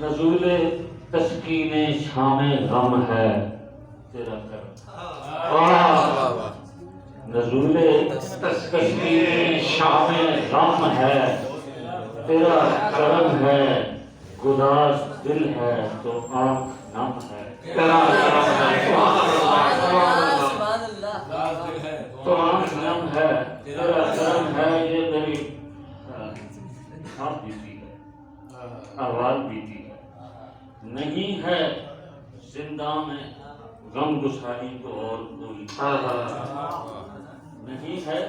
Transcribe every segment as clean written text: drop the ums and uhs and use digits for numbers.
نزول تسکین شام غم ہے تیرا کرم، نزول تسکین شام غم ہے تیرا کرم ہے، گداز دل ہے تو آنکھ نم ہے تیرا کرم ہے، تو آنکھ نم ہے تیرا کرم ہے۔ یہ میری خواب بیتی ہے، احوال بیتی ہے، نہیں ہے زندہ میں غم گساری کو اور کوئی، نہیں ہے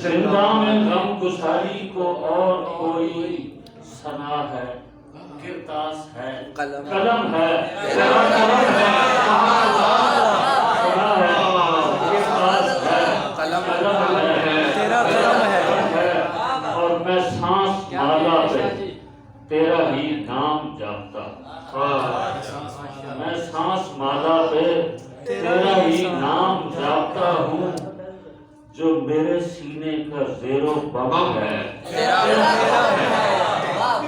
زندہ میں غم گساری کو اور کوئی، ثنا ہے کرتاس ہے قلم ہے تیرا کرم ہے، ثنا ہے کرتاس ہے قلم ہے تیرا کرم ہے، اور میں سانس مالا پہ تیرا ہی نام جاپتا، میں سانس مالا پہ تیرا ہی نام جاپتا ہوں، جو میرے سینے کا زیر و بم ہے،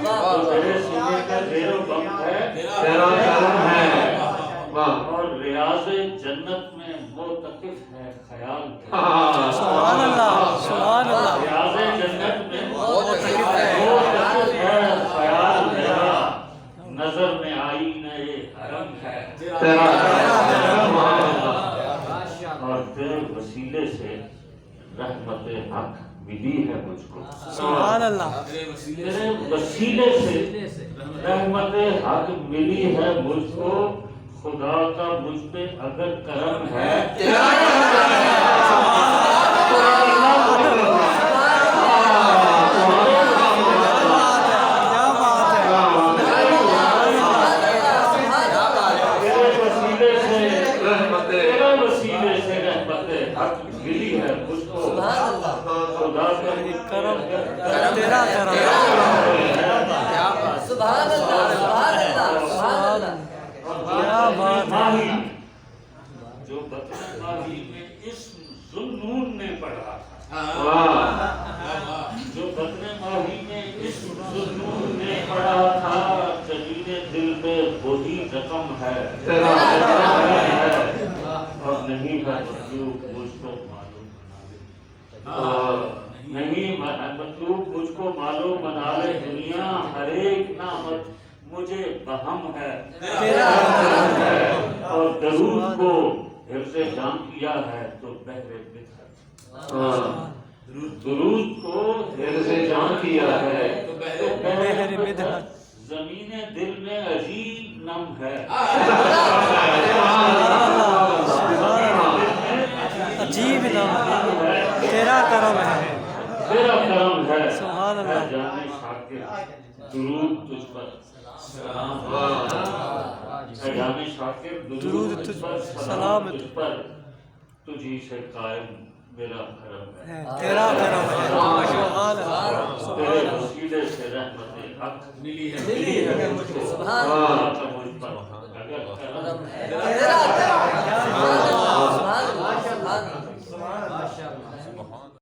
جو میرے سینے کا زیر و بم ہے تیرا کرم ہے، اور ریاض جنت میں معتکف ہے خیال سبحان اللہ سبحان اللہ، ریاض جنت میں معتکف ہے خیال میرا، نظر میں آئی نہ یہ حرم ہے تیرا کرم ہے، اور تیرے وسیلے سے رحمت حق ملی ہے مجھ کو، سبحان اللہ، تیرے وسیلے سے رحمت حق ملی ہے مجھ کو، خدا کا مجھ پہ اگر کرم ہے تیرا وسیلے سے رحمت حق ملی ہے مجھ کو، خدا کا کرم تیرا کرم، سبحان اللہ سبحان اللہ سبحان اللہ، کیا بات ہے، جو بطن ماہی میں اسم ذوالنون نے پڑھا تھا، جو بطن ماہی میں اسم ذوالنون نے پڑھا تھا، جبین دل پہ وہی رقم ہے تیرا کرم ہے، اور نہیں ہے مطلوب مجھ کو معلوم نہیں مطلوب مجھ کو معلوم بنا لے دنیا، ہر ایک نعمت مجھے بہم ہے تیرا کرم ہے، اور درود کو حفظ جان کیا ہے تو بحر بدعت، درود کو حفظ جان کیا ہے تو بحر بدعت، زمین دل میں عجیب نم ہے، عجیب نام تیرا کرم ہے، تیرا کرم ہے، سبحان اے اللہ، جان شاکر درود تجھ پر سلام، اے جان شاکر درود تجھ پر سلام، تجھ پر تجھی سے قائم میرا کرم ہے تیرا کرم ہے، سبحان اللہ، تیرے وسیلے سے رحمت حق ملی ہے مجھ کو، سبحان اللہ کا مجھ پر اگر کرم ہے